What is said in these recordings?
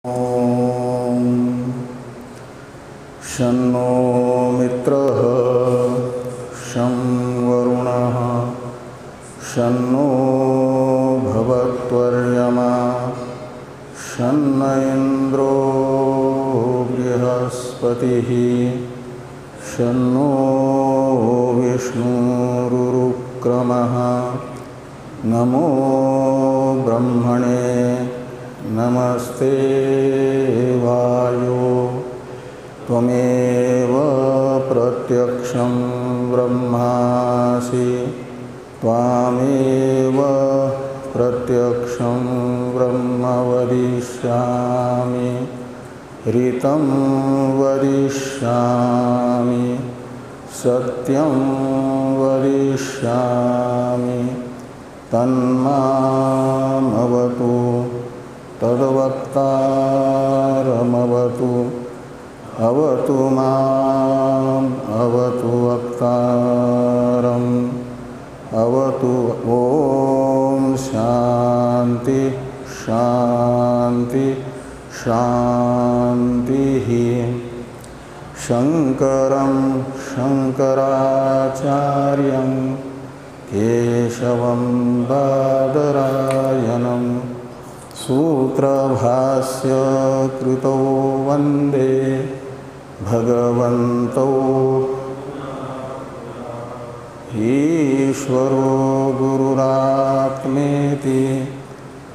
ॐ शन्नो मित्रः शं वरुणः शन्नो भवत्वर्यमा शन्न इन्द्रो बृहस्पतिः शन्नो विष्णुरुक्रमः नमो ब्रह्मणे नमस्ते वायो त्वमेव प्रत्यक्षं ब्रह्मासि त्वामेव प्रत्यक्षं ब्रह्म वदिष्यामि ऋतं वदिष्यामि सत्यं वदिष्यामि तन्मामवतु तद्वक्तारमवतु अवतु माम् अवतु वक्तारम् अवतु ॐ शान्ति शान्ति शान्तिः। शङ्करं शङ्कराचार्यं केशवं बादरायणं सूत्रभास्य कृतौ वन्दे भगवन्तौ ईश्वरो गुरुरात्मेति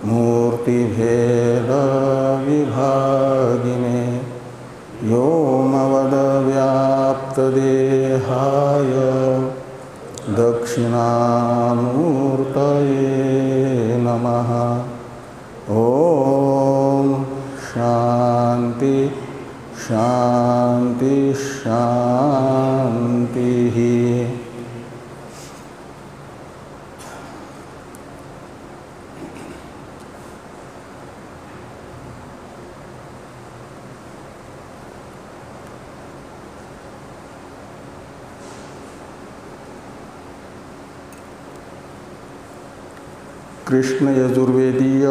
मूर्तिभेदविभागिने व्योमवद्व्याप्तदेहाय दक्षिणामूर्तये नमः। ॐ शान्ति शान्ति शान्तिः। कृष्ण यजुर्वेदीय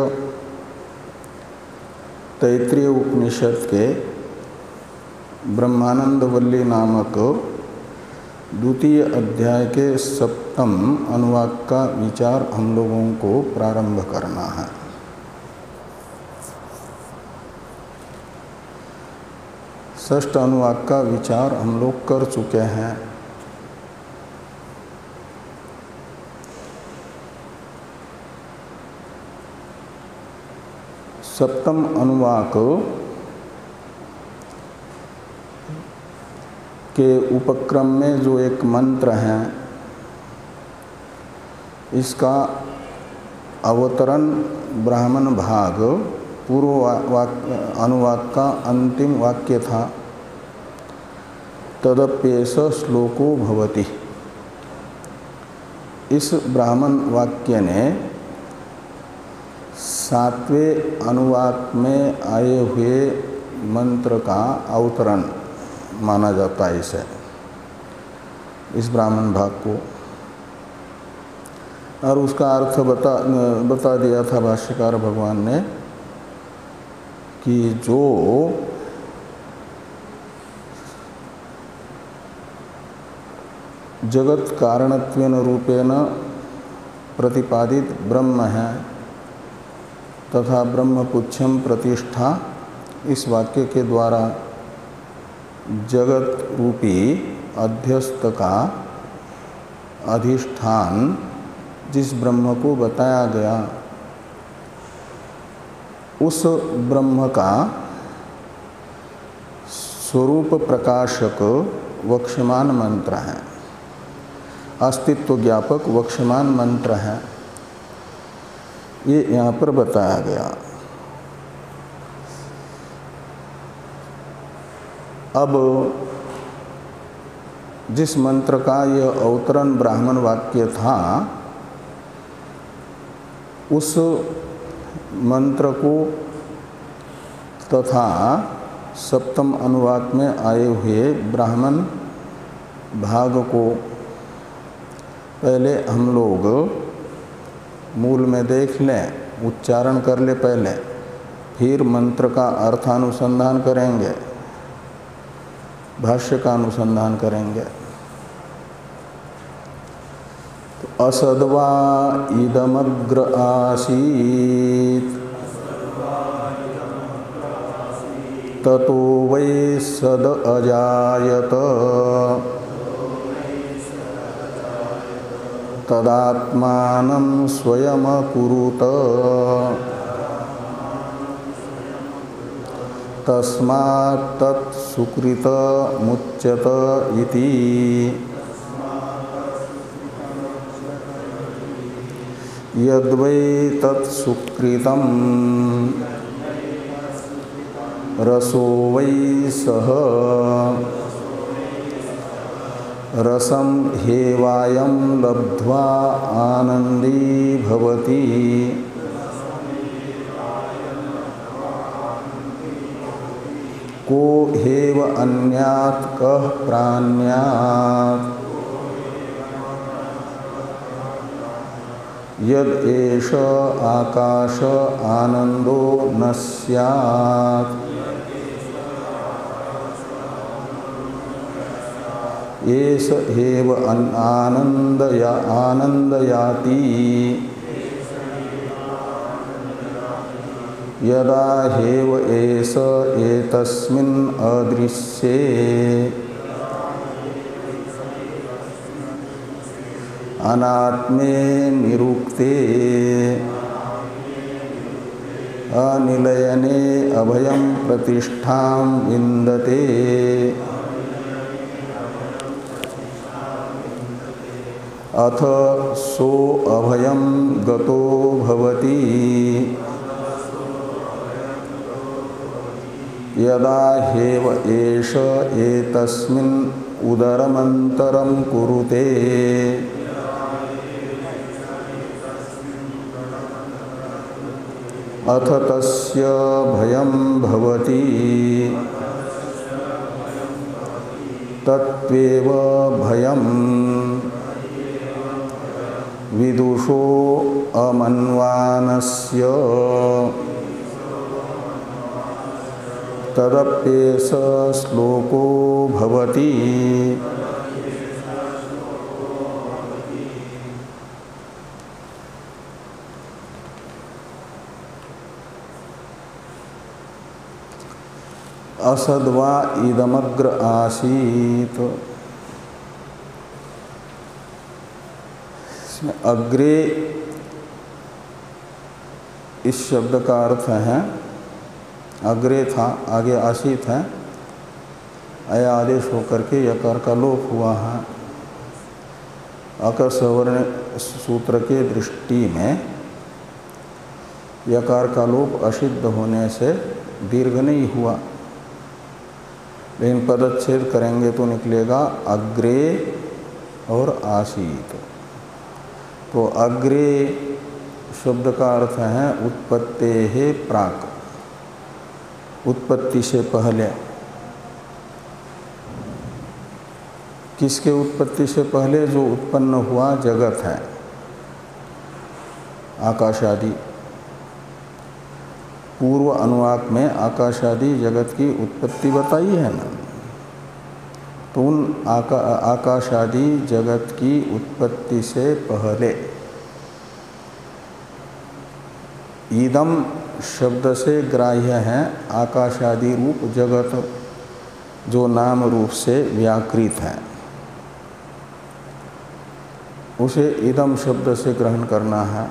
तैत्रीय उपनिषद के ब्रह्मानंद वल्ली नामक द्वितीय अध्याय के 7वें अनुवाक का विचार हम लोगों को प्रारंभ करना है। षष्ठ अनुवाक का विचार हम लोग कर चुके हैं। सप्तम अनुवाक के उपक्रम में जो एक मंत्र है, इसका अवतरण ब्राह्मण भाग पूर्व अनुवाक का अंतिम वाक्य था, तदप्येष श्लोको भवति। इस ब्राह्मण वाक्य ने 7वें अनुवाक में आए हुए मंत्र का अवतरण माना जाता है इसे, इस ब्राह्मण भाग को। और उसका अर्थ बता दिया था भाष्यकार भगवान ने कि जो जगत कारणत्वेन रूपेण प्रतिपादित ब्रह्म है तथा ब्रह्मपुच्छम प्रतिष्ठा, इस वाक्य के द्वारा जगत रूपी अध्यस्त का अधिष्ठान जिस ब्रह्म को बताया गया, उस ब्रह्म का स्वरूप प्रकाशक वक्ष्यमान मंत्र है, अस्तित्व ज्ञापक वक्ष्यमान मंत्र है। ये यहाँ पर बताया गया। अब जिस मंत्र का यह अवतरण ब्राह्मण वाक्य था, उस मंत्र को तथा सप्तम अनुवाक में आए हुए ब्राह्मण भाग को पहले हम लोग मूल में देख लें, उच्चारण कर ले पहले, फिर मंत्र का अर्थानुसंधान करेंगे, भाष्य का अनुसंधान करेंगे। तो असद्वा इदमग्र आसीत् ततो वै सद अजायत तदात्मानं स्वयमकुरुत तस्मात् तत् सुकृत मुच्यत इति। यद्वै तत् सुकृतं रसो वै सः रसं हेवायं लब्ध्वा आनंदी भवति। को हेव अन्यात् कः प्राण्यात् यद एष आकाश आनंदो न स्यात् एष हेव आनंदयाति यदा हेव एष एतस्मिन् अदृश्ये अनात्मे निरुक्ते अनिलयने अभयं प्रतिष्ठां विन्दते। अथ सो अभयं गतो भवति यदा हेव एष एतस्मिन् उदरमन्तरं कुरुते। अथ तस्य भयं भवति तत्त्वेव भयं विदुषो अमन्वानस्य तदप्येष श्लोको भवति। असद्वा इदमग्र आसीत। इसमें अग्रे इस शब्द का अर्थ है अग्रे था, आगे आसीत है, अय आदेश होकर के यकार का लोप हुआ है। अकर सवर्ण सूत्र के दृष्टि में यकार का लोप असिद्ध होने से दीर्घ नहीं हुआ, लेकिन पदच्छेद करेंगे तो निकलेगा अग्रे और आसीत। तो अग्रे शब्द का अर्थ है उत्पत्तेः प्राक्, उत्पत्ति से पहले। किसके उत्पत्ति से पहले? जो उत्पन्न हुआ जगत है, आकाश आदि। पूर्व अनुवाक में आकाश आदि जगत की उत्पत्ति बताई है ना, तो उन आकाश आदि जगत की उत्पत्ति से पहले ईदम शब्द से ग्राह्य है आकाश आदि रूप जगत, जो नाम रूप से व्याकृत है, उसे ईदम शब्द से ग्रहण करना है।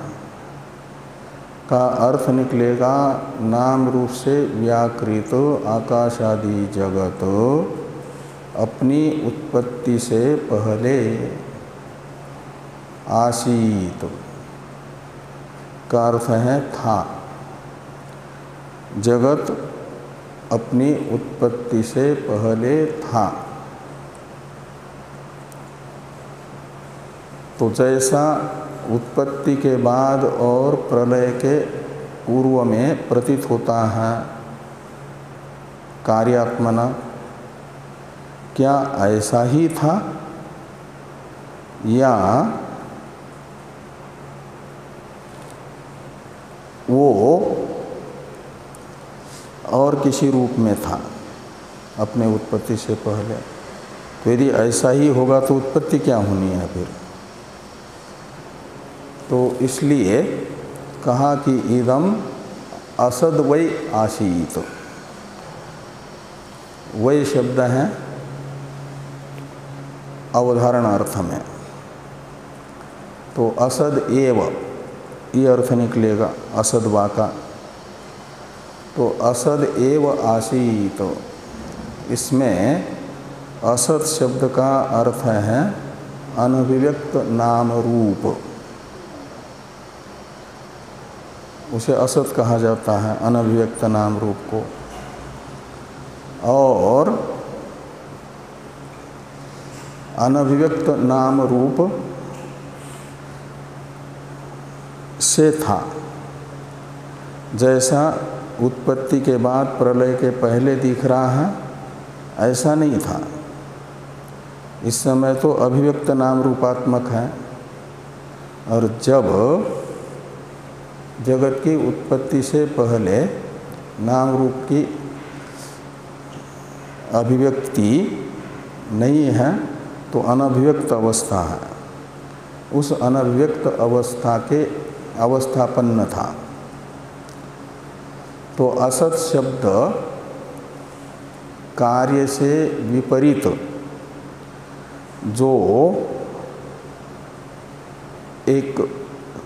का अर्थ निकलेगा नाम रूप से व्याकृत आकाश आदि जगत अपनी उत्पत्ति से पहले आसीत का अर्थ है था। जगत अपनी उत्पत्ति से पहले था। तो जैसा उत्पत्ति के बाद और प्रलय के पूर्व में प्रतीत होता है कार्यात्मना, क्या ऐसा ही था या वो और किसी रूप में था अपने उत्पत्ति से पहले। तो यदि ऐसा ही होगा तो उत्पत्ति क्या होनी है फिर? तो इसलिए कहा कि इदम असद वै आसीत। वै शब्द है अवधारण अर्थ में, तो असद एव ये अर्थ निकलेगा असद वा का। तो असद एव आसीत, इसमें असत शब्द का अर्थ है अनभिव्यक्त नाम रूप, उसे असत कहा जाता है, अनभिव्यक्त नाम रूप को। और अनभिव्यक्त नाम रूप से था, जैसा उत्पत्ति के बाद प्रलय के पहले दिख रहा है ऐसा नहीं था। इस समय तो अभिव्यक्त नाम रूपात्मक है, और जब जगत की उत्पत्ति से पहले नाम रूप की अभिव्यक्ति नहीं है तो अनभिव्यक्त अवस्था है। उस अनभिव्यक्त अवस्था के अवस्थापन्न था। तो असत शब्द कार्य से विपरीत जो एक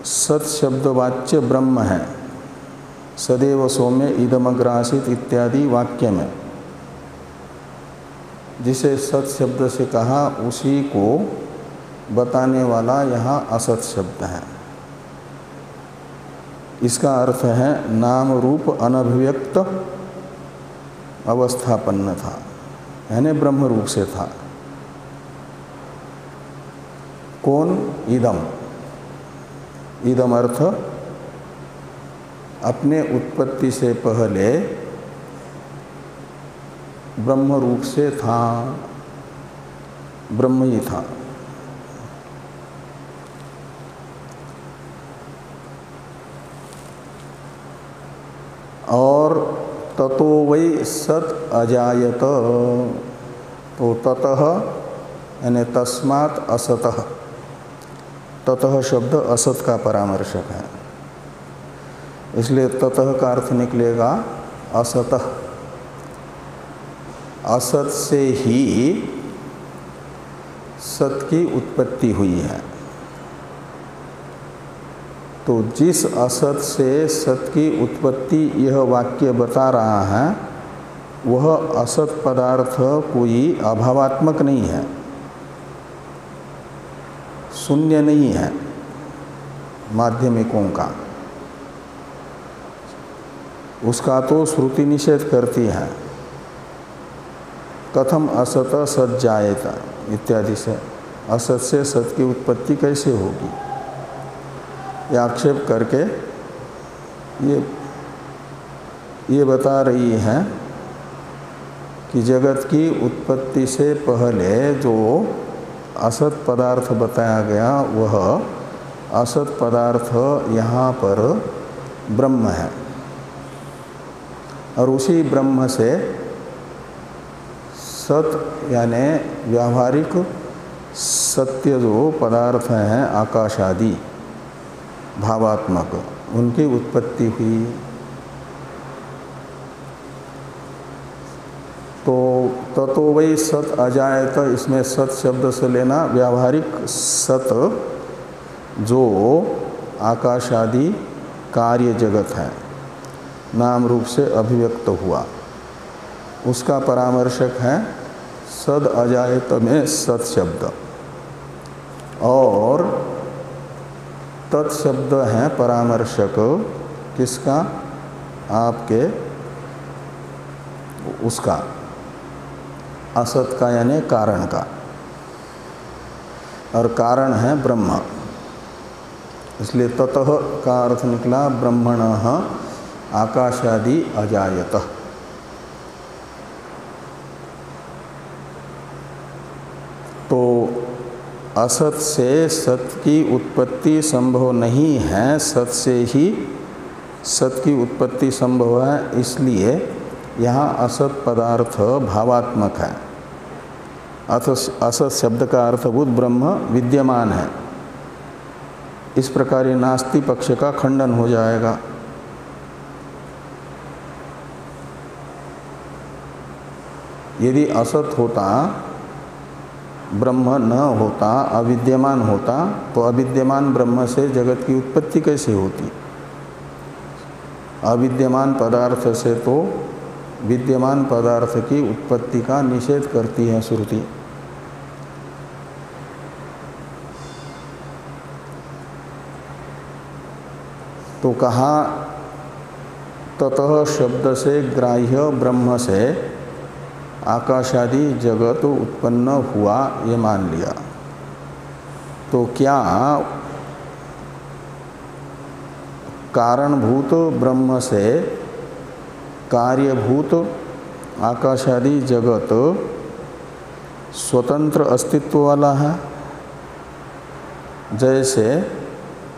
सत शब्द वाच्य ब्रह्म है, सदैव सौम्य इदमग्रासित इत्यादि वाक्य में जिसे सत शब्द से कहा, उसी को बताने वाला यहाँ असत शब्द है। इसका अर्थ है नाम रूप अनभिव्यक्त अवस्थापन्न था, यानी ब्रह्म रूप से था। कौन? इदम। इदम अर्थ अपने उत्पत्ति से पहले ब्रह्म रूप से था, ब्रह्म ही था। और ततो वै सत अजायत, तो ततः यानी तस्मात् असतः, ततः शब्द असत का परामर्शक है, इसलिए ततः का अर्थ निकलेगा असतः। असत से ही सत की उत्पत्ति हुई है। तो जिस असत से सत की उत्पत्ति यह वाक्य बता रहा है, वह असत पदार्थ कोई अभावात्मक नहीं है, शून्य नहीं है माध्यमिकों का। उसका तो श्रुति निषेध करती है, कथम असत सत जायेत इत्यादि से, असत से सत की उत्पत्ति कैसे होगी, ये आक्षेप करके ये बता रही है कि जगत की उत्पत्ति से पहले जो असत पदार्थ बताया गया, वह असत पदार्थ यहाँ पर ब्रह्म है, और उसी ब्रह्म से सत यानी व्यावहारिक सत्य जो पदार्थ हैं आकाश आदि भावात्मक, उनकी उत्पत्ति हुई। तो ततो वै सत अजायत, इसमें सत शब्द से लेना व्यावहारिक सत जो आकाश आदि कार्य जगत है, नाम रूप से अभिव्यक्त हुआ, उसका परामर्शक है सद अजायत में सत शब्द। और तत्शब्द है परामर्शक किसका? आपके उसका असत का यानी कारण का, और कारण है ब्रह्म, इसलिए ततः का अर्थ निकला ब्रह्मणः आकाशादि अजायत। तो असत से सत की उत्पत्ति संभव नहीं है, सत से ही सत की उत्पत्ति संभव है, इसलिए यहाँ असत पदार्थ भावात्मक है, असत शब्द का अर्थभूत ब्रह्म विद्यमान है। इस प्रकार ये नास्ति पक्ष का खंडन हो जाएगा। यदि असत होता, ब्रह्म न होता, अविद्यमान होता, तो अविद्यमान ब्रह्म से जगत की उत्पत्ति कैसे होती? अविद्यमान पदार्थ से तो विद्यमान पदार्थ की उत्पत्ति का निषेध करती है श्रुति। तो कहा ततः शब्द से ग्राह्य ब्रह्म से आकाशादि जगत उत्पन्न हुआ, ये मान लिया। तो क्या कारणभूत ब्रह्म से कार्यभूत आकाशादि जगत स्वतंत्र अस्तित्व वाला है? जैसे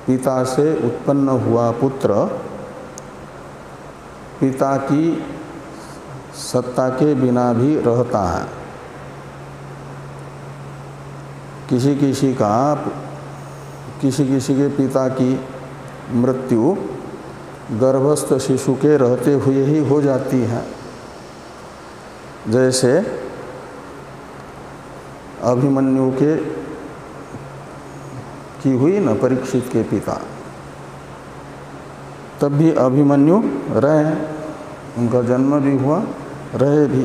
पिता से उत्पन्न हुआ पुत्र पिता की सत्ता के बिना भी रहता है। किसी किसी के पिता की मृत्यु गर्भस्थ शिशु के रहते हुए ही हो जाती है। जैसे अभिमन्यु की हुई न परीक्षित के पिता, तब भी अभिमन्यु रहे, उनका जन्म भी हुआ, रहे भी।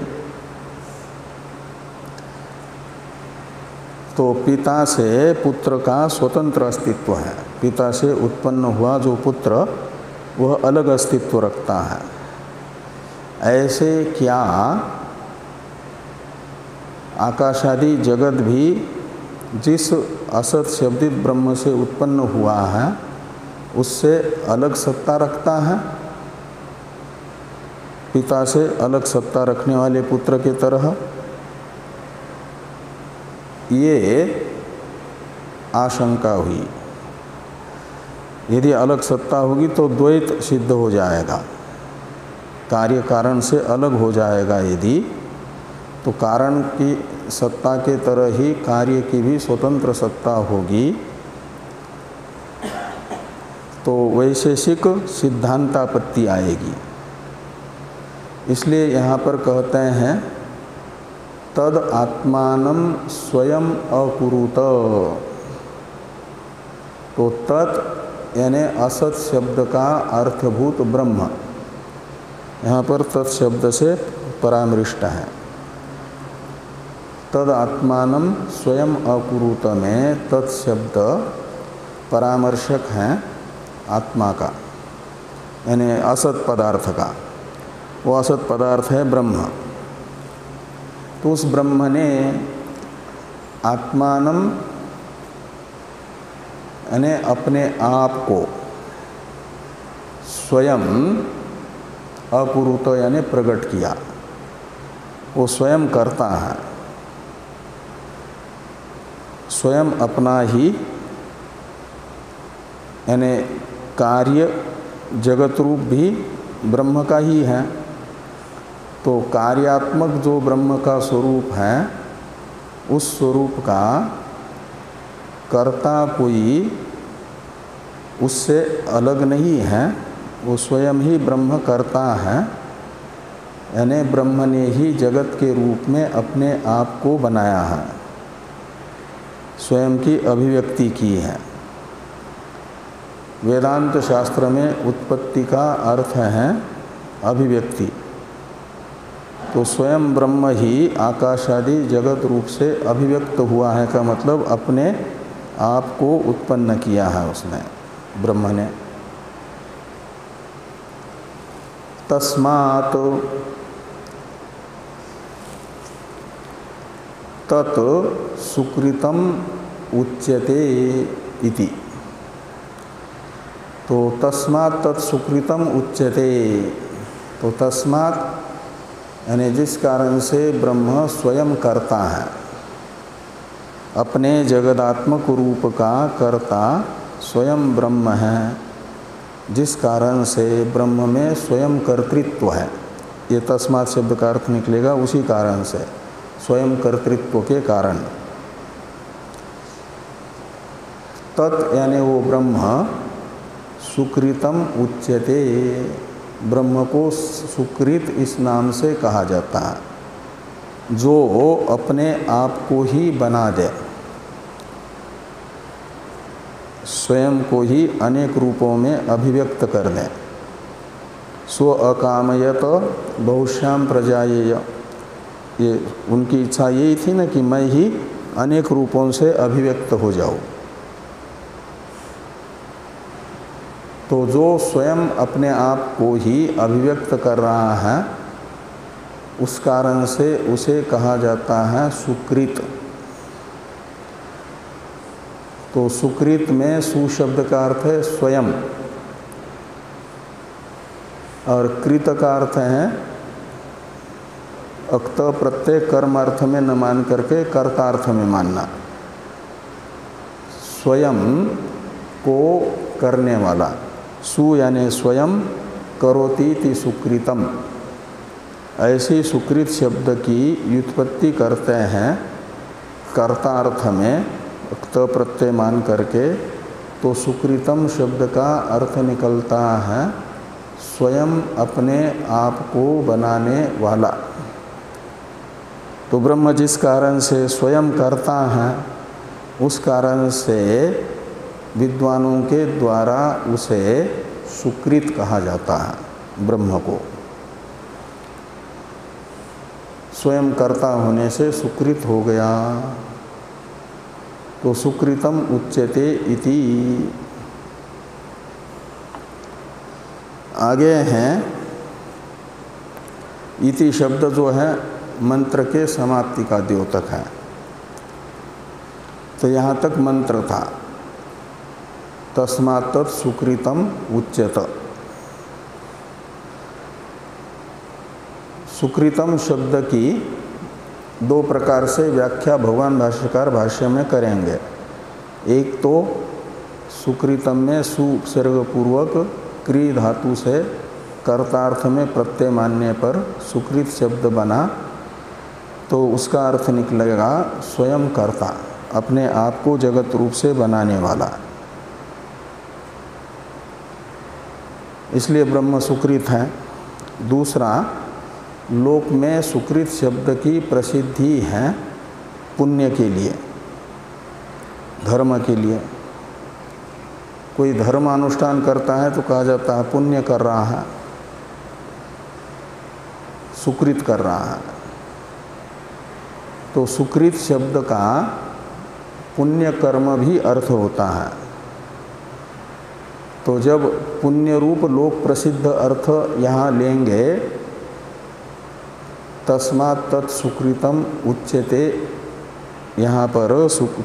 तो पिता से पुत्र का स्वतंत्र अस्तित्व है। पिता से उत्पन्न हुआ जो पुत्र वह अलग अस्तित्व रखता है। ऐसे क्या आकाशादि जगत भी जिस असत शब्दित ब्रह्म से उत्पन्न हुआ है उससे अलग सत्ता रखता है? पिता से अलग सत्ता रखने वाले पुत्र के तरह ये आशंका हुई। यदि अलग सत्ता होगी तो द्वैत सिद्ध हो जाएगा, कार्य कारण से अलग हो जाएगा। यदि तो कारण की सत्ता के तरह ही कार्य की भी स्वतंत्र सत्ता होगी, तो वैशेषिक सिद्धांतापत्ति आएगी। इसलिए यहाँ पर कहते हैं तद आत्मानं स्वयं अकुरुत। तो तत् यानी असत शब्द का अर्थभूत ब्रह्म, यहाँ पर तत् शब्द से परामृष्ट है। तद आत्मानं स्वयं अकुरुत में तत् शब्द परामर्शक है आत्मा का, यानी असत पदार्थ का। वो असत पदार्थ है ब्रह्म। तो उस ब्रह्म ने आत्मानं यानी अपने आप को स्वयं अकुरुत यानी प्रकट किया। वो स्वयं करता है, स्वयं अपना ही यानी कार्य जगत रूप भी ब्रह्म का ही है। तो कार्यात्मक जो ब्रह्म का स्वरूप है उस स्वरूप का कर्ता कोई उससे अलग नहीं है, वो स्वयं ही ब्रह्म करता है। यानी ब्रह्म ने ही जगत के रूप में अपने आप को बनाया है, स्वयं की अभिव्यक्ति की है। वेदांत शास्त्र में उत्पत्ति का अर्थ है अभिव्यक्ति। तो स्वयं ब्रह्म ही आकाशादि जगत रूप से अभिव्यक्त हुआ है का मतलब अपने आप को उत्पन्न किया है उसने, ब्रह्म ने। तस्मात् तत् सुकृतम उच्यते इति। तो तस्मात् तत् सुकृतम उच्यते। तो तस्मात् यानी जिस कारण से ब्रह्म स्वयं करता है, अपने जगदात्मक रूप का कर्ता स्वयं ब्रह्म है, जिस कारण से ब्रह्म में स्वयं कर्तृत्व है, ये तस्मात् शब्द का अर्थ निकलेगा उसी कारण से, स्वयं कर्तृत्व के कारण। तत् यानी वो ब्रह्म सुकृतम उच्यते, ब्रह्म को सुकृत इस नाम से कहा जाता है, जो अपने आप को ही बना दे, स्वयं को ही अनेक रूपों में अभिव्यक्त कर दे। स्व अकामयत बहुश्याम प्रजायेय, ये उनकी इच्छा यही थी ना कि मैं ही अनेक रूपों से अभिव्यक्त हो जाऊं। तो जो स्वयं अपने आप को ही अभिव्यक्त कर रहा है, उस कारण से उसे कहा जाता है सुकृत। तो सुकृत में सु शब्द का अर्थ है स्वयं, और कृत का अर्थ है अक्त प्रत्यय कर्म अर्थ में न मान करके कर्तार्थ में मानना, स्वयं को करने वाला। सु यानी स्वयं, करोति ति सुकृतम, ऐसी सुकृत शब्द की व्युत्पत्ति करते हैं कर्तार्थ में अक्त प्रत्यय मान करके। तो सुकृतम शब्द का अर्थ निकलता है स्वयं अपने आप को बनाने वाला। तो ब्रह्म जिस कारण से स्वयं करता है, उस कारण से विद्वानों के द्वारा उसे सुकृत कहा जाता है। ब्रह्म को स्वयं कर्ता होने से सुकृत हो गया, तो सुकृतम उच्यते इति। आगे हैं इति शब्द जो है मंत्र के समाप्ति का द्योतक है। तो यहाँ तक मंत्र था, तस्मात् तत् सुकृतम उच्यत। सुकृतम शब्द की दो प्रकार से व्याख्या भगवान भाष्यकार भाष्य में करेंगे। एक तो सुकृतम में सुसर्ग पूर्वक क्री धातु से कर्तार्थ में प्रत्यय मानने पर सुकृत शब्द बना, तो उसका अर्थ निकलेगा स्वयं कर्ता, अपने आप को जगत रूप से बनाने वाला। इसलिए ब्रह्म सुकृत है। दूसरा, लोक में सुकृत शब्द की प्रसिद्धि है पुण्य के लिए, धर्म के लिए। कोई धर्म अनुष्ठान करता है तो कहा जाता है पुण्य कर रहा है, सुकृत कर रहा है। तो सुकृत शब्द का पुण्य कर्म भी अर्थ होता है। तो जब पुण्य रूप लोक प्रसिद्ध अर्थ यहाँ लेंगे, तस्मात् तत् सुकृतम उच्यते, यहाँ पर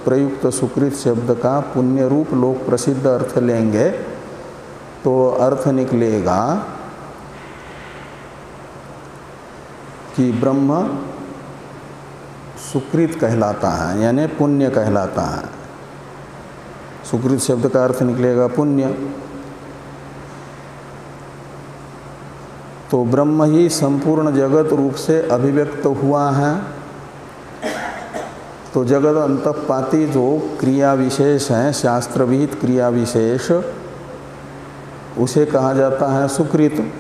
प्रयुक्त सुकृत शब्द का पुण्य रूप लोक प्रसिद्ध अर्थ लेंगे तो अर्थ निकलेगा कि ब्रह्म सुकृत कहलाता है, यानी पुण्य कहलाता है। सुकृत शब्द का अर्थ निकलेगा पुण्य। तो ब्रह्म ही संपूर्ण जगत रूप से अभिव्यक्त हुआ है। तो जगत अंतःपाती जो क्रिया विशेष हैं, शास्त्र विहित क्रिया विशेष, उसे कहा जाता है सुकृत।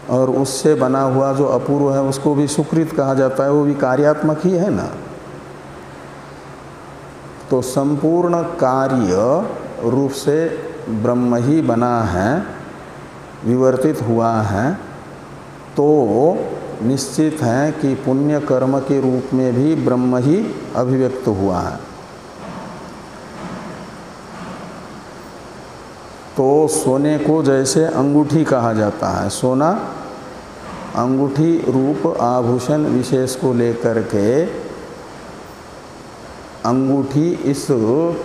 और उससे बना हुआ जो अपूर्व है उसको भी सुकृत कहा जाता है, वो भी कार्यात्मक ही है ना। तो संपूर्ण कार्य रूप से ब्रह्म ही बना है, विवर्तित हुआ है। तो निश्चित है कि पुण्य कर्म के रूप में भी ब्रह्म ही अभिव्यक्त हुआ है। तो सोने को जैसे अंगूठी कहा जाता है, सोना अंगूठी रूप आभूषण विशेष को लेकर के अंगूठी इस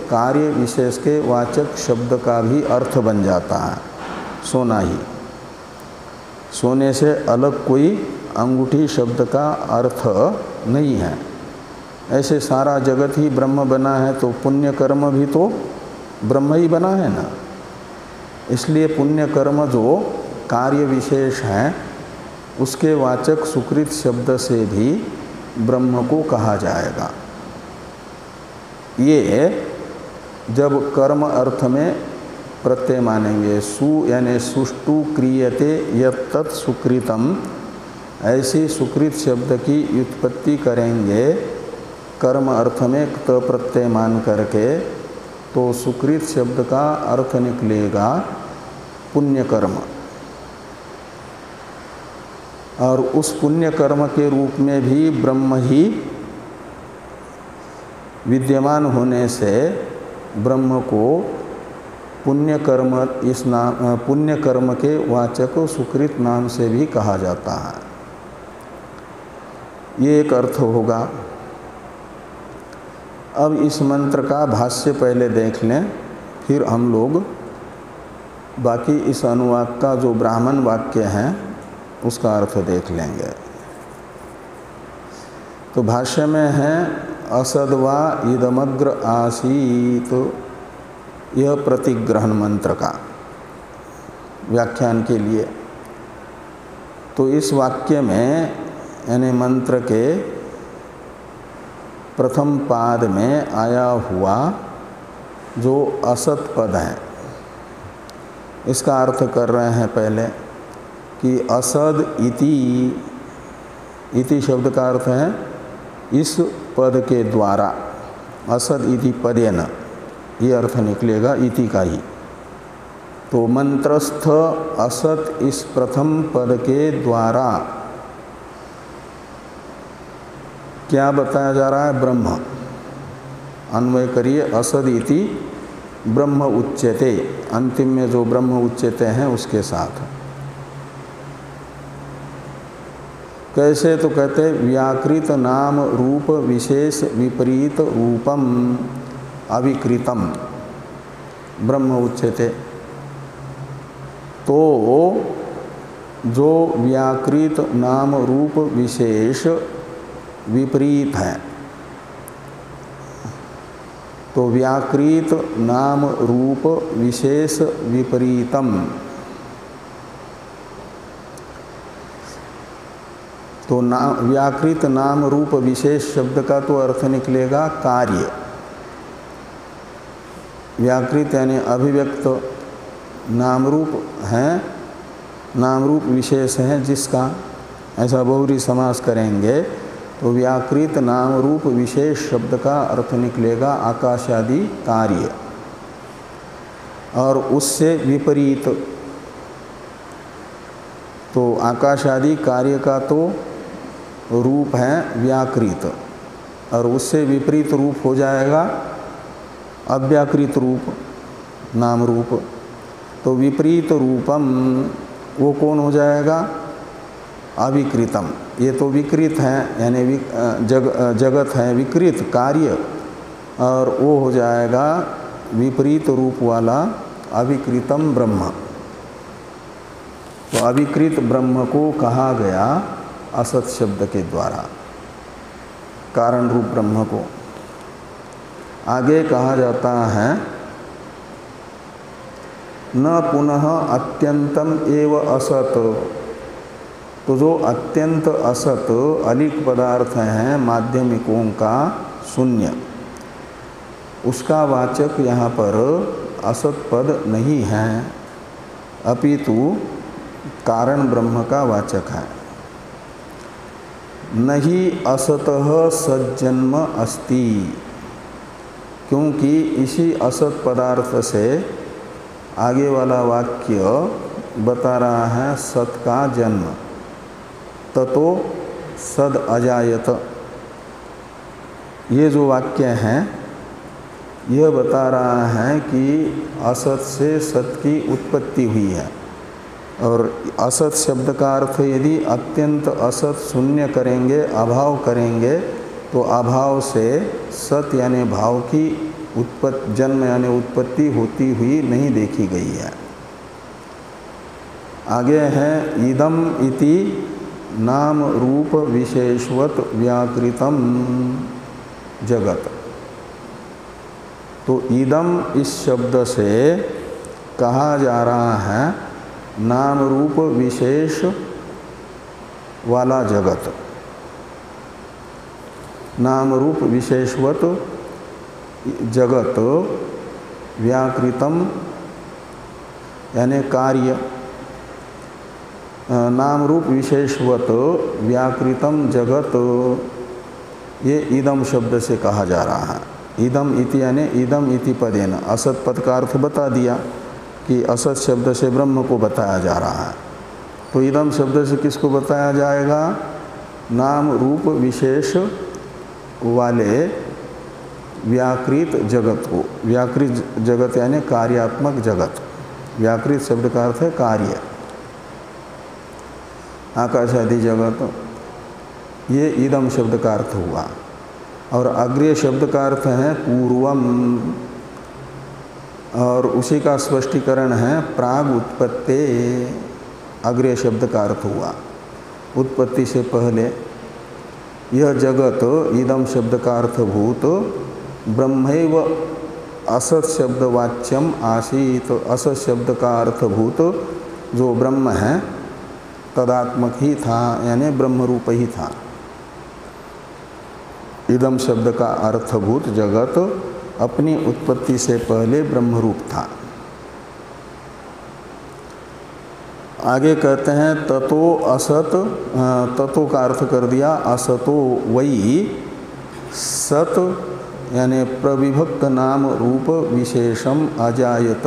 कार्य विशेष के वाचक शब्द का भी अर्थ बन जाता है, सोना ही। सोने से अलग कोई अंगूठी शब्द का अर्थ नहीं है। ऐसे सारा जगत ही ब्रह्म बना है, तो पुण्य कर्म भी तो ब्रह्म ही बना है ना। इसलिए पुण्य कर्म जो कार्य विशेष हैं उसके वाचक सुकृत शब्द से भी ब्रह्म को कहा जाएगा। ये जब कर्म अर्थ में प्रत्यय मानेंगे, सु यानी सुष्टु क्रियते यत्तत् सुकृतम, ऐसी सुकृत शब्द की व्युत्पत्ति करेंगे कर्म अर्थ में त प्रत्यय मान करके, तो सुकृत शब्द का अर्थ निकलेगा पुण्य कर्म। और उस पुण्य कर्म के रूप में भी ब्रह्म ही विद्यमान होने से ब्रह्म को पुण्य कर्म, इस नाम पुण्य कर्म के वाचक सुकृत नाम से भी कहा जाता है। ये एक अर्थ होगा। अब इस मंत्र का भाष्य पहले देख लें, फिर हम लोग बाकी इस अनुवाद का जो ब्राह्मण वाक्य है उसका अर्थ देख लेंगे। तो भाष्य में है असद्वा इदमग्र आसीत, यह प्रतिग्रहण मंत्र का व्याख्यान के लिए। तो इस वाक्य में यानी मंत्र के प्रथम पाद में आया हुआ जो असत पद है, इसका अर्थ कर रहे हैं पहले कि असद इति शब्द का अर्थ है इस पद के द्वारा, असद इति पदेन, ये अर्थ निकलेगा इति का ही। तो मंत्रस्थ असत इस प्रथम पद के द्वारा क्या बताया जा रहा है? ब्रह्म। अन्वय करिए, असद इति ब्रह्म उच्यते, अंतिम में जो ब्रह्म उच्यते हैं उसके साथ। कैसे? तो कहते व्याकृत नाम रूप विशेष विपरीत रूपम अविकृतम ब्रह्म उच्यते। तो जो व्याकृत नाम रूप विशेष विपरीत है, तो व्याकृत नाम रूप विशेष विपरीतम, तो व्याकृत नाम रूप विशेष शब्द का तो अर्थ निकलेगा कार्य। व्याकृत यानी अभिव्यक्त नाम रूप है, नाम रूप विशेष है जिसका, ऐसा बहुरी समास करेंगे तो व्याकृत नाम रूप विशेष शब्द का अर्थ निकलेगा आकाश आदि कार्य। और उससे विपरीत, तो आकाश आदि कार्य का तो रूप है व्याकृत, और उससे विपरीत रूप हो जाएगा अव्याकृत रूप नाम रूप। तो विपरीत रूपम वो कौन हो जाएगा? अविकृतम। ये तो विकृत है यानी जगत है विकृत कार्य, और वो हो जाएगा विपरीत रूप वाला अविकृतम ब्रह्म। तो अविकृत ब्रह्म को कहा गया असत शब्द के द्वारा, कारण रूप ब्रह्म को। आगे कहा जाता है न पुनः अत्यंतम एव असत। तो जो अत्यंत असत अलिक पदार्थ हैं माध्यमिकों का शून्य, उसका वाचक यहाँ पर असत पद नहीं है, अपितु कारण ब्रह्म का वाचक है। नहीं असतः सज्जन्म अस्ति, क्योंकि इसी असत पदार्थ से आगे वाला वाक्य बता रहा है सत का जन्म। ततो सद अजायत, ये जो वाक्य है यह बता रहा है कि असत से सत की उत्पत्ति हुई है। और असत शब्द का अर्थ यदि अत्यंत असत शून्य करेंगे, अभाव करेंगे, तो अभाव से सत यानी भाव की जन्म यानी उत्पत्ति होती हुई नहीं देखी गई है। आगे है इदम इति नाम रूप विशेषवत व्याकृतम जगत। तो इदम इस शब्द से कहा जा रहा है नाम रूप विशेष वाला जगत, नाम रूप विशेषवत जगत व्याकृतम यानी कार्य, नाम रूप विशेषवत व्याकृतम जगत, ये इदम शब्द से कहा जा रहा है। इदम इति यानी इदम इति पदेन, असत पद का अर्थ बता दिया कि असत शब्द से ब्रह्म को बताया जा रहा है। तो इदम शब्द से किसको बताया जाएगा? नाम रूप विशेष वाले व्याकृत जगत को। व्याकृत जगत यानी कार्यात्मक जगत। व्याकृत शब्द का अर्थ है कार्य, आकाश आदि जगत, ये इदम शब्द का अर्थ हुआ। और अग्र्य शब्द का अर्थ है पूर्वम, और उसी का स्पष्टीकरण है प्राग उत्पत्ति। अग्र्य शब्द का अर्थ हुआ उत्पत्ति से पहले। यह जगत इदम शब्द का अर्थभूत ब्रह्मैव असत शब्द वाच्यम आसीत। असत शब्द का अर्थभूत जो ब्रह्म है तदात्मक ही था, यानी ब्रह्म रूप ही था। इदम शब्द का अर्थभूत जगत अपनी उत्पत्ति से पहले ब्रह्मरूप था। आगे कहते हैं ततो असत, ततो का अर्थ कर दिया असतो वही सत यानी प्रविभक्त नाम रूप विशेषम अजायत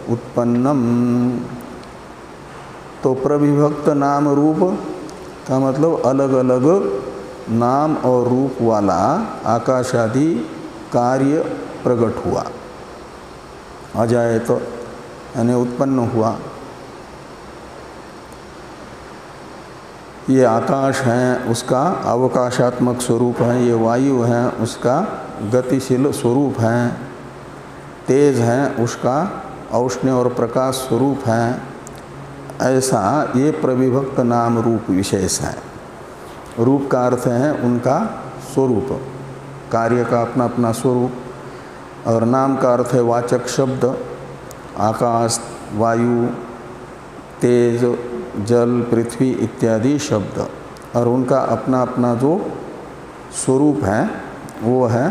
उत्पन्नम। तो प्रविभक्त नाम रूप का मतलब अलग अलग नाम और रूप वाला आकाश आदि कार्य प्रकट हुआ। अजायत यानी उत्पन्न हुआ। ये आकाश है उसका अवकाशात्मक स्वरूप है, ये वायु है उसका गतिशील स्वरूप है, तेज है उसका औष्ण्य और प्रकाश स्वरूप है। ऐसा ये प्रविभक्त नाम रूप विशेष है। रूप का अर्थ है उनका स्वरूप, कार्य का अपना अपना स्वरूप, और नाम का अर्थ है वाचक शब्द, आकाश, वायु, तेज, जल, पृथ्वी इत्यादि शब्द, और उनका अपना अपना जो स्वरूप है वो है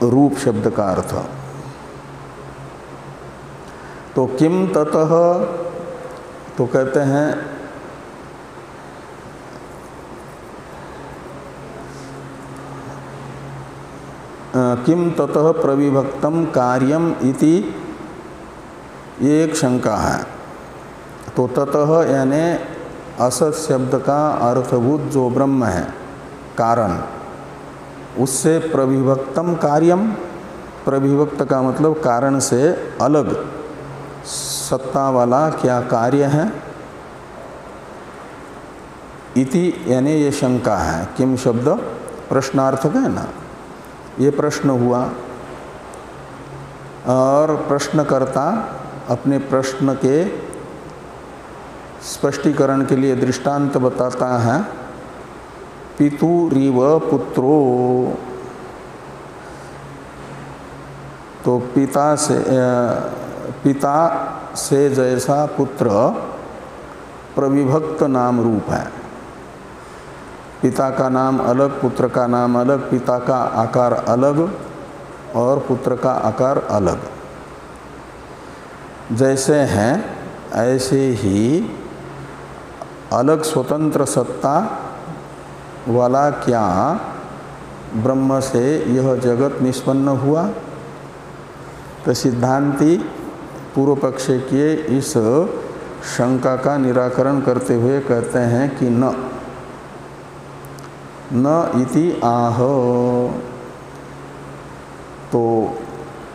रूप शब्द का अर्थ। तो किम ततः, तो कहते हैं किम ततः प्रविभक्तम कार्यम इति, ये एक शंका है। तो ततः यानी असत शब्द का अर्थभूत जो ब्रह्म है कारण, उससे प्रविभक्तम कार्यम, प्रविभक्त का मतलब कारण से अलग सत्ता वाला क्या कार्य है। इति यानी ये शंका है। किम शब्द प्रश्नार्थक है ना, ये प्रश्न हुआ और प्रश्नकर्ता अपने प्रश्न के स्पष्टीकरण के लिए दृष्टांत बताता है। पितुरिव पुत्रो, तो पिता से जैसा पुत्र प्रविभक्त नाम रूप है। पिता का नाम अलग, पुत्र का नाम अलग, पिता का आकार अलग और पुत्र का आकार अलग। जैसे हैं ऐसे ही अलग स्वतंत्र सत्ता वाला क्या ब्रह्म से यह जगत निष्पन्न हुआ। तो सिद्धांती पूर्व पक्ष के इस शंका का निराकरण करते हुए कहते हैं कि न इति आह, तो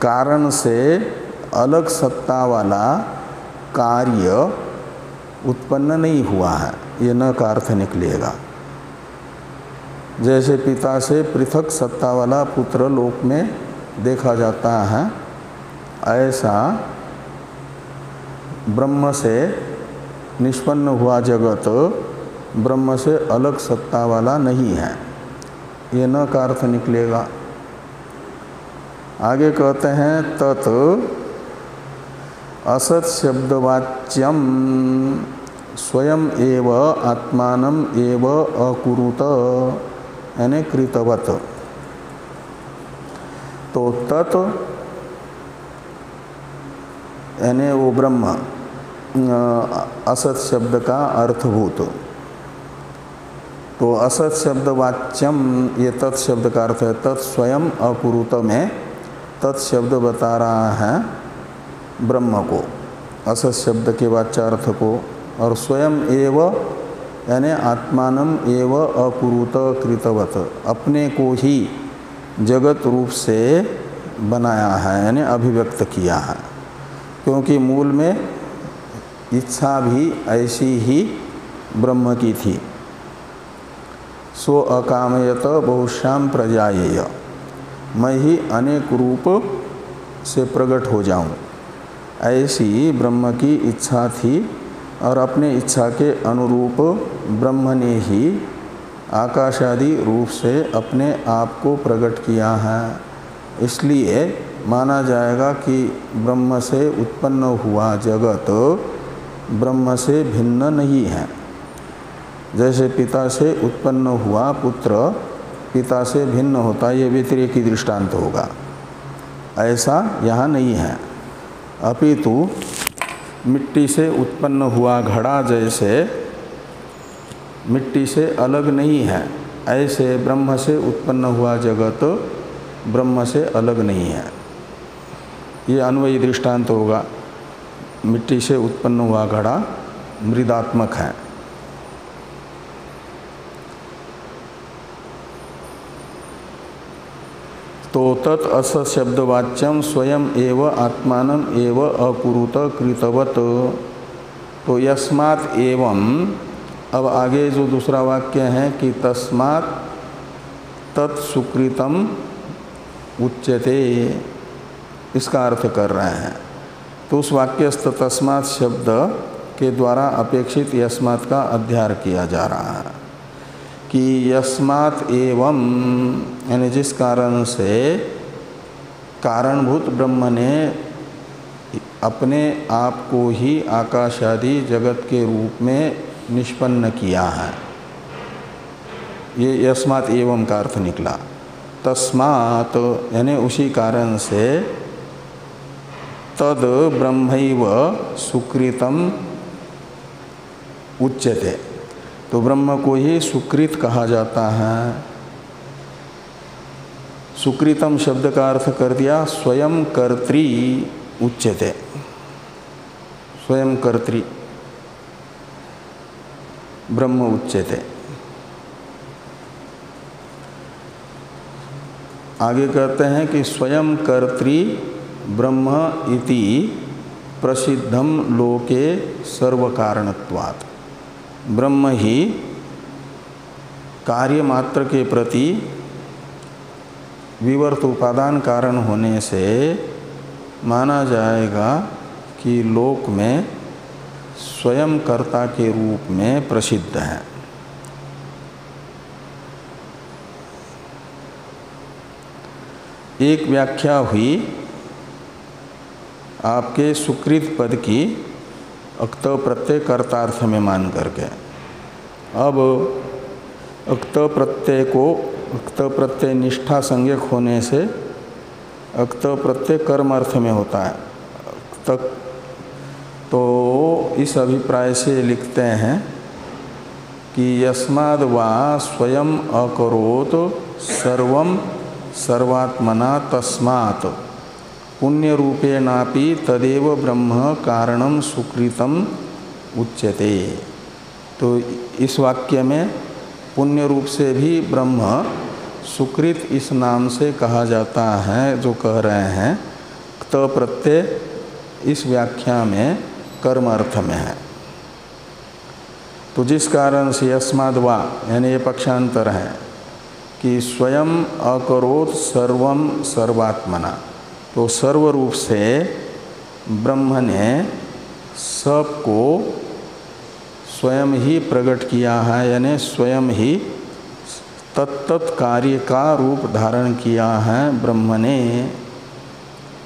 कारण से अलग सत्ता वाला कार्य उत्पन्न नहीं हुआ है, ये न का अर्थ निकलेगा। जैसे पिता से पृथक सत्ता वाला पुत्र लोक में देखा जाता है, ऐसा ब्रह्म से निष्पन्न हुआ जगत ब्रह्म से अलग सत्ता वाला नहीं है, ये न का अर्थ निकलेगा। आगे कहते हैं तत् असत शब्दवाच्यम स्वयं एव आत्मानम एव अकुरुत यानी कृतवत। तो तत् यानी वो ब्रह्म असत शब्द का अर्थभूत। तो असत शब्द वाच्यम, ये तत् शब्द का अर्थ है तत् स्वयं अकुरुत में तत् शब्द बता रहा है ब्रह्म को, असत शब्द के वाच्यार्थ को। और स्वयं एव यानी आत्मानम एव अकुरुत कृतवत, अपने को ही जगत रूप से बनाया है यानी अभिव्यक्त किया है। क्योंकि मूल में इच्छा भी ऐसी ही ब्रह्म की थी, सो अकामयत बहुश्याम प्रजायेय, मैं ही अनेक रूप से प्रकट हो जाऊं, ऐसी ब्रह्म की इच्छा थी। और अपने इच्छा के अनुरूप ब्रह्म ने ही आकाशादि रूप से अपने आप को प्रकट किया है। इसलिए माना जाएगा कि ब्रह्म से उत्पन्न हुआ जगत ब्रह्म से भिन्न नहीं है। जैसे पिता से उत्पन्न हुआ पुत्र पिता से भिन्न होता है, ये व्यतिरेकी दृष्टांत होगा, ऐसा यहाँ नहीं है। अपितु मिट्टी से उत्पन्न हुआ घड़ा जैसे मिट्टी से अलग नहीं है, ऐसे ब्रह्म से उत्पन्न हुआ जगत ब्रह्म से अलग नहीं है। ये अन्वयी दृष्टांत होगा। मिट्टी से उत्पन्न हुआ घड़ा मृदात्मक है। तो तत् असत शब्दवाच्यम स्वयं एव आत्मानम एव अकुरुत कृतवत। तो यस्मात् एवं, अब आगे जो दूसरा वाक्य है कि तस्मात् तत्सुकृतम उच्यते, इसका अर्थ कर रहे हैं। तो उस वाक्यस्थ तस्मात् शब्द के द्वारा अपेक्षित यस्मात् का अध्यार किया जा रहा है कि यस्मात् एवं यानी जिस कारण से कारणभूत ब्रह्म ने अपने आप को ही आकाशादि जगत के रूप में निष्पन्न किया है, ये यस्मात् एवं का अर्थ निकला। तस्मात् यानी उसी कारण से तद ब्रह्मैव सुकृतम उच्यते, तो ब्रह्म को ही सुकृत कहा जाता है। सुकृतम शब्द का अर्थ कर दिया स्वयं कर्त्री उच्यते, स्वयं कर्त्री ब्रह्म उच्यते। आगे कहते हैं कि स्वयं कर्त्री ब्रह्म इति प्रसिद्धम लोके सर्वकारणत्वात्, ब्रह्म ही कार्य मात्र के प्रति विवर्त उपादान कारण होने से माना जाएगा कि लोक में स्वयं कर्ता के रूप में प्रसिद्ध है। एक व्याख्या हुई आपके सुकृत पद की अक्त प्रत्यय कर्तार्थ में मान करके। अब अक्त प्रत्यय को अक्त प्रत्यय निष्ठा संज्ञक होने से अक्त प्रत्यय कर्म अर्थ में होता है। तक तो इस अभिप्राय से लिखते हैं कि यस्माद् वा स्वयं अकरोत् सर्वं सर्वात्मना तस्मात् पुण्य रूपेणापि तदेव ब्रह्म कारणम सुकृतम उच्यते। तो इस वाक्य में पुण्य रूप से भी ब्रह्म सुकृत इस नाम से कहा जाता है, जो कह रहे हैं त प्रत्यय इस व्याख्या में कर्म अर्थ में है। तो जिस कारण से यस्माद् वा यानी ये पक्षांतर है कि स्वयं अकरोत् सर्वम सर्वात्मना, तो सर्व रूप से ब्रह्म ने सबको स्वयं ही प्रकट किया है, यानी स्वयं ही तत्त कार्य का रूप धारण किया है ब्रह्म ने।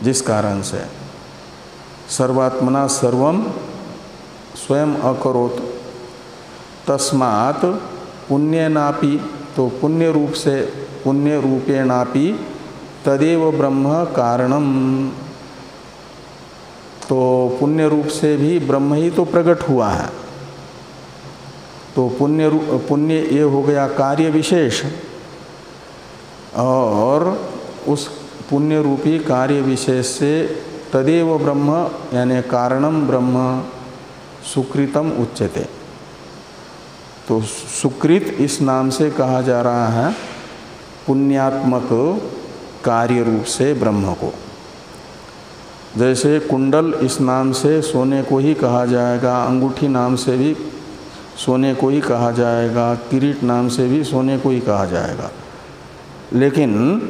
जिस कारण से सर्वात्मना सर्वम स्वयं अकरोत् तस्मात् पुण्यनापि, तो पुण्य रूप से, पुण्य रूपेणापि तदेव ब्रह्म कारणम, तो पुण्य रूप से भी ब्रह्म ही तो प्रकट हुआ है। तो पुण्य ये हो गया कार्य विशेष, और उस पुण्य रूपी कार्य विशेष से तदेव ब्रह्म यानी कारणम ब्रह्म सुकृतम उच्यते। तो सुकृत इस नाम से कहा जा रहा है पुण्यात्मक कार्य रूप से ब्रह्म को। जैसे कुंडल इस नाम से सोने को ही कहा जाएगा, अंगूठी नाम से भी सोने को ही कहा जाएगा, किरीट नाम से भी सोने को ही कहा जाएगा। लेकिन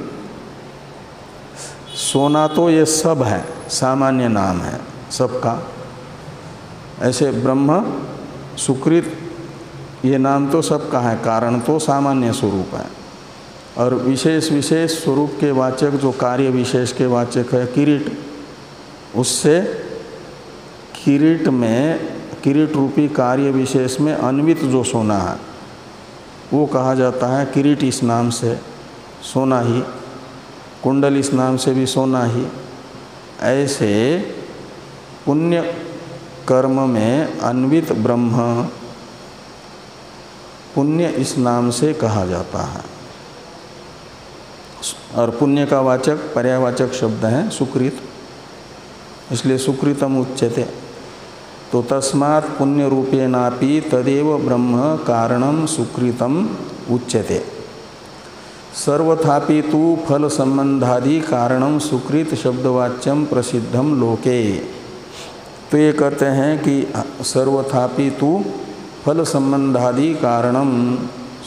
सोना तो ये सब है, सामान्य नाम है सबका। ऐसे ब्रह्म सुकृत ये नाम तो सबका है, कारण तो सामान्य स्वरूप है। और विशेष विशेष स्वरूप के वाचक जो कार्य विशेष के वाचक है किरीट, उससे किरीट में, किरीट रूपी कार्य विशेष में अन्वित जो सोना है वो कहा जाता है किरीट इस नाम से सोना ही, कुंडल इस नाम से भी सोना ही। ऐसे पुण्य कर्म में अन्वित ब्रह्म पुण्य इस नाम से कहा जाता है। और पुण्य का वाचक पर्यायवाचक शब्द है सुकृत, इसलिए सुकृतम उच्यते। तो तस्मात् पुण्य रूपेणापि तदेव ब्रह्म कारणम सुकृतम उच्यते। सर्वथापि तु फल संबंधादि कारणम सुकृत शब्दवाच्यम प्रसिद्धम लोके। तो ये कहते हैं कि सर्वथापि तु फल संबंधादि कारणम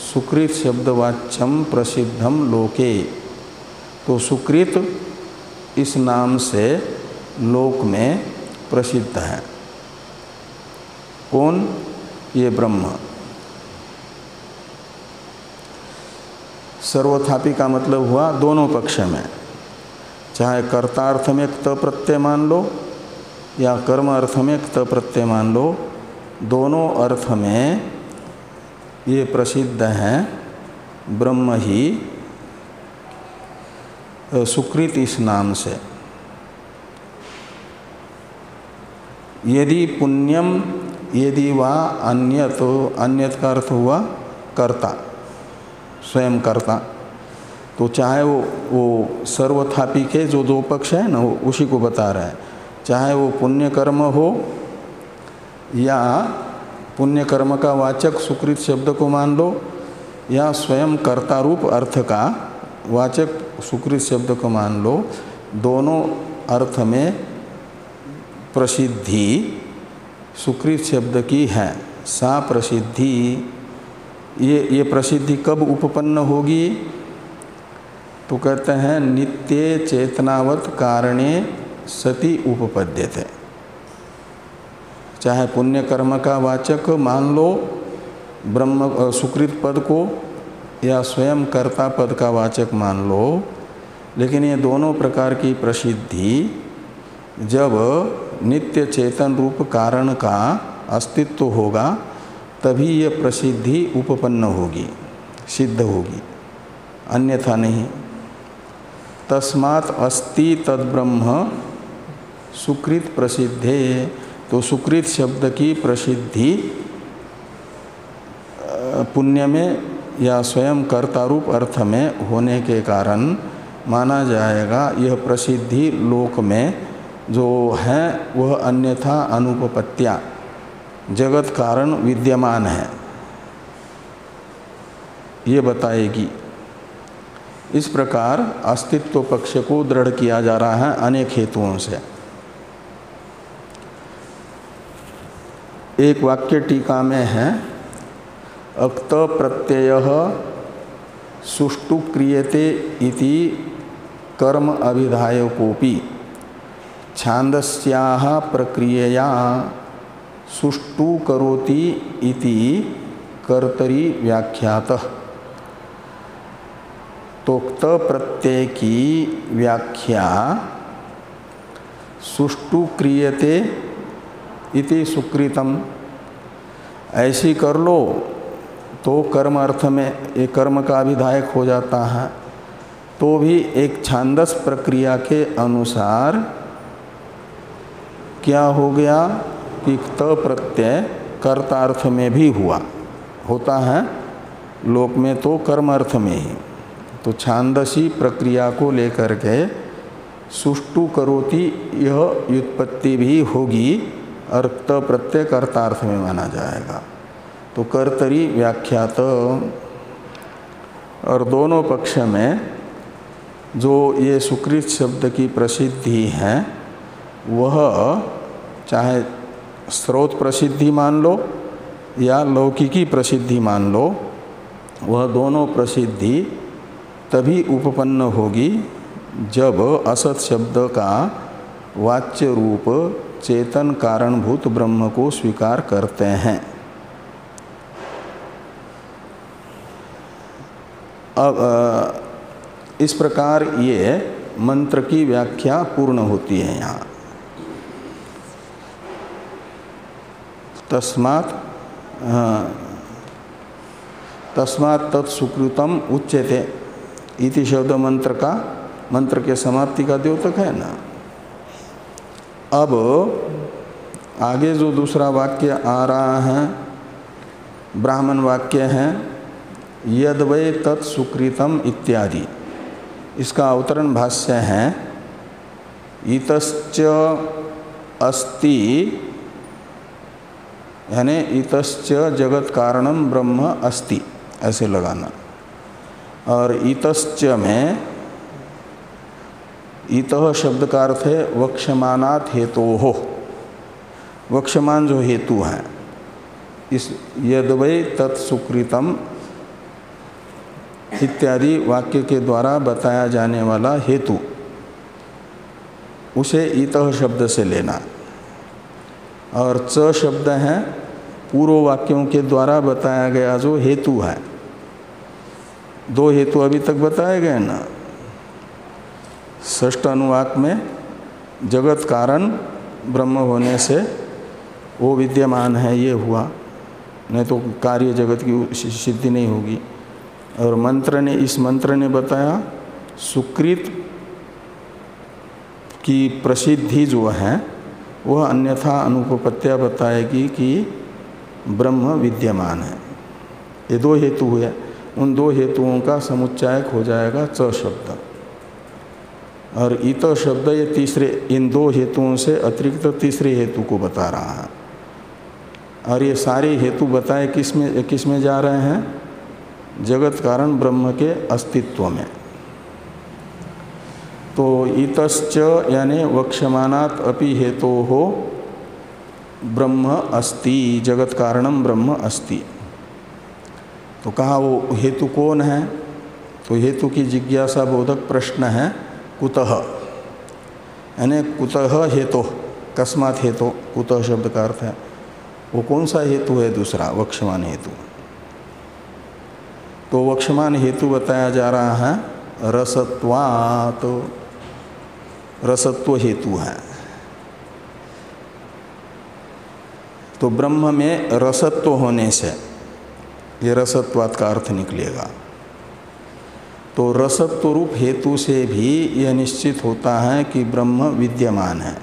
सुकृत शब्दवाच्यम प्रसिद्धम लोके। तो सुकृत इस नाम से लोक में प्रसिद्ध है। कौन? ये ब्रह्म। सर्वथापि का मतलब हुआ दोनों पक्ष में, चाहे कर्तार्थ में क्त प्रत्यय मान लो या कर्म अर्थ में क्त प्रत्यय मान लो, दोनों अर्थ में ये प्रसिद्ध है ब्रह्म ही सुकृत इस नाम से। यदि पुण्यम यदि वा अन्यत, तो अन्यत का अर्थ हुआ कर्ता, स्वयं कर्ता। तो चाहे वो सर्वथापि के जो दो पक्ष है ना, वो उसी को बता रहे हैं। चाहे वो पुण्य कर्म हो या पुण्य कर्म का वाचक सुकृत शब्द को मान लो, या स्वयं कर्ता रूप अर्थ का वाचक सुकृत शब्द को मान लो, दोनों अर्थ में प्रसिद्धि सुकृत शब्द की है। सा प्रसिद्धि, ये प्रसिद्धि कब उपपन्न होगी? तो कहते हैं नित्य चेतनावत कारणे सति उपपद्यते। चाहे पुण्य कर्म का वाचक मान लो ब्रह्म सुकृत पद को, या स्वयं कर्ता पद का वाचक मान लो, लेकिन ये दोनों प्रकार की प्रसिद्धि जब नित्य चेतन रूप कारण का अस्तित्व होगा तभी ये प्रसिद्धि उपपन्न होगी, सिद्ध होगी, अन्यथा नहीं। तस्मात् अस्ति तद्ब्रह्म सुकृत प्रसिद्धे। तो सुकृत शब्द की प्रसिद्धि पुण्य में या स्वयं कर्तारूप अर्थ में होने के कारण माना जाएगा यह प्रसिद्धि लोक में जो है वह अन्यथा अनुपपत्या जगत कारण विद्यमान है, ये बताएगी। इस प्रकार अस्तित्व पक्ष को दृढ़ किया जा रहा है अनेक हेतुओं से। एक वाक्य टीका में है, अक्त प्रत्यय सुष्टु क्रियते इति कर्म अभिधायकोपि छांदस्याः प्रक्रियया सुष्टु करोति इति कर्तरी व्याख्यातः। तो क्त प्रत्यय की व्याख्या सुष्टु क्रियते इति सुकृतम, ऐसी कर लो तो कर्म अर्थ में ये कर्म का विधायक हो जाता है। तो भी एक छांदस प्रक्रिया के अनुसार क्या हो गया कि त प्रत्यय कर्तार्थ में भी होता है लोक में तो कर्म अर्थ में ही। तो छांदसी प्रक्रिया को लेकर के सुष्टु करोति यह व्युत्पत्ति भी होगी और त प्रत्यय कर्तार्थ में माना जाएगा। तो कर्तरी व्याख्यात। और दोनों पक्ष में जो ये सुकृत शब्द की प्रसिद्धि है वह चाहे स्रोत प्रसिद्धि मान लो या लौकिकी प्रसिद्धि मान लो, वह दोनों प्रसिद्धि तभी उपपन्न होगी जब असत शब्द का वाच्य रूप चेतन कारणभूत ब्रह्म को स्वीकार करते हैं। अब इस प्रकार ये मंत्र की व्याख्या पूर्ण होती है यहाँ। तस्मात् तत्सुकृतम उच्यते इति शब्द मंत्र के समाप्ति का द्योतक है ना। अब आगे जो दूसरा वाक्य आ रहा है ब्राह्मण वाक्य है यद वै तत्सुकृतम इत्यादि। इसका अवतरण भाष्य है इतश्च अस्ति यानी इतश्च जगत कारणम ब्रह्म अस्ति ऐसे लगाना। और इतश्च में इतः शब्द का अर्थ है वक्ष्यमानात् हेतोः। वक्ष्यमान जो हेतु है इस यद वै तत्सुकृतम इत्यादि वाक्य के द्वारा बताया जाने वाला हेतु उसे इतः शब्द से लेना। और च शब्द है पूर्व वाक्यों के द्वारा बताया गया जो हेतु है। दो हेतु अभी तक बताए गए ना। षष्ठ अनुवाक में जगत कारण ब्रह्म होने से वो विद्यमान है ये हुआ, नहीं तो कार्य जगत की सिद्धि नहीं होगी। और इस मंत्र ने बताया सुकृत की प्रसिद्धि जो है वह अन्यथा अनुपपत्या बताएगी कि ब्रह्म विद्यमान है। ये दो हेतु हुए, उन दो हेतुओं का समुच्चायक हो जाएगा च शब्द। और इत शब्द ये तीसरे इन दो हेतुओं से अतिरिक्त तीसरे हेतु को बता रहा है। और ये सारे हेतु बताए किस में जा रहे हैं? जगत कारण ब्रह्म के अस्तित्व में। तो इतश्च यानी वक्ष्यमानात् अपि हेतोः ब्रह्म अस्ति, जगत कारणम ब्रह्म अस्ति। तो कहा वो हेतु कौन है? तो हेतु की जिज्ञासा बोधक प्रश्न है कुतः, यानी कुतः हेतु, कस्मात् हेतु, कुतः शब्द का अर्थ है वो कौन सा हेतु है? दूसरा वक्ष्यमान हेतु। तो वक्ष्यमान हेतु बताया जा रहा है रसत्वात्, रसत्व हेतु है। तो ब्रह्म में रसत्व होने से ये रसत्वात् का अर्थ निकलेगा। तो रसत्व रूप हेतु से भी यह निश्चित होता है कि ब्रह्म विद्यमान है।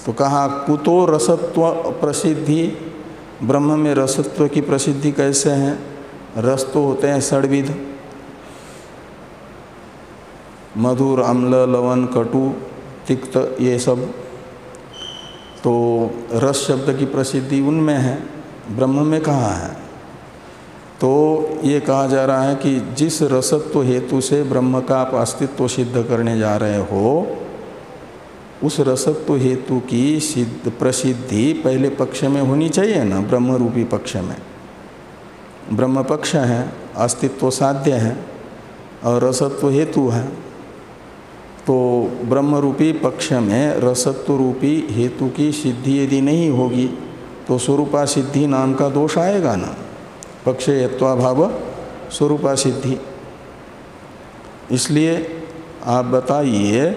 तो कहा कुतो रसत्व प्रसिद्धि, ब्रह्म में रसत्व की प्रसिद्धि कैसे है? रस तो होते हैं षड्विध, मधुर, अम्ल, लवण, कटु, तिक्त, ये सब। तो रस शब्द की प्रसिद्धि उनमें है, ब्रह्म में कहाँ है? तो ये कहा जा रहा है कि जिस रसत्व हेतु से ब्रह्म का आप अस्तित्व सिद्ध करने जा रहे हो, उस रसत्व हेतु की प्रसिद्धि पहले पक्ष में होनी चाहिए ना, ब्रह्म रूपी पक्ष में। ब्रह्म पक्ष है, अस्तित्व साध्य है और रसत्व हेतु है। तो ब्रह्म रूपी पक्ष में रसत्व रूपी हेतु की सिद्धि यदि नहीं होगी तो स्वरूपा सिद्धि नाम का दोष आएगा ना, पक्ष यत्वाभाव स्वरूपा सिद्धि। इसलिए आप बताइए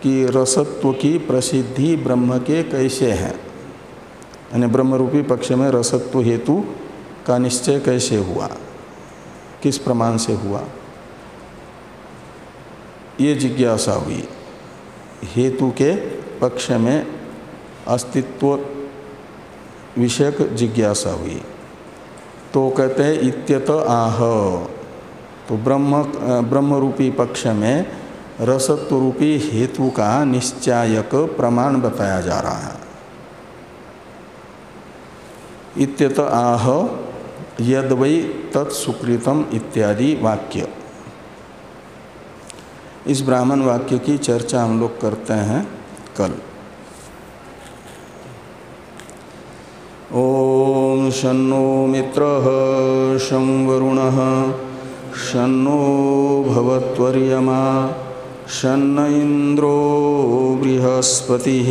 कि रसत्व की प्रसिद्धि ब्रह्म के कैसे है, यानी ब्रह्म रूपी पक्ष में रसत्व हेतु का निश्चय कैसे हुआ, किस प्रमाण से हुआ, ये जिज्ञासा हुई। हेतु के पक्ष में अस्तित्व विषयक जिज्ञासा हुई। तो कहते हैं इत्यत आह, तो ब्रह्म रूपी पक्ष में रसत्व रूपी हेतु का निश्चायक प्रमाण बताया जा रहा है। इत्यत आह यद वै तत्सुकृतम इत्यादि वाक्य, इस ब्राह्मण वाक्य की चर्चा हम लोग करते हैं कल। ओम शन्नो मित्रः शं वरुणः शन्नो भवत्वर्यमा शन्न इंद्रो बृहस्पतिः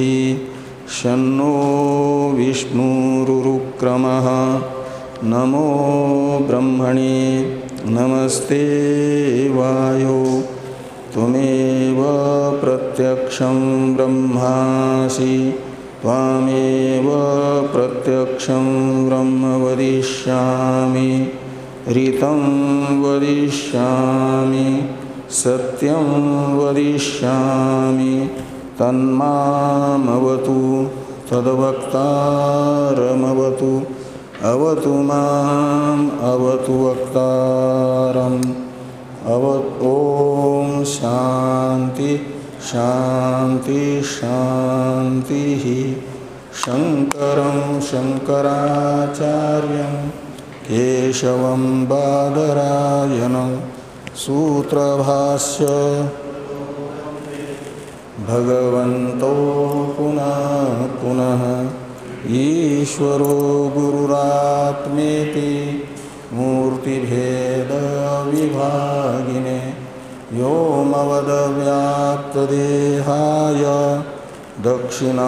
शन्नो विष्णुरुक्रमः नमो ब्रह्मणे नमस्ते वायो त्वमेव प्रत्यक्षं ब्रह्मासि त्वामेव प्रत्यक्षं ब्रह्म वदिष्यामि ऋतं वदिष्यामि सत्यं वदिष्यामि तन्मामवतु तद्वक्तारमवतु अवतु माम् अवतु वक्तारम् ओम शांति शांति शांति। शंकरं शंकराचार्यं केशवं बादरायणं सूत्रभाष्य भगवन्तो पुनः पुनः ईश्वरो गुरुरात्मेति मूर्तिभेद विभागिने व्योमवद्व्याप्तदेहाय दक्षिणामूर्तये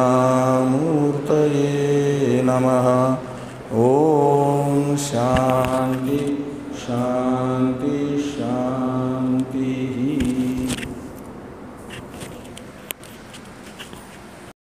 नमः। ओम शांति शांति शांति।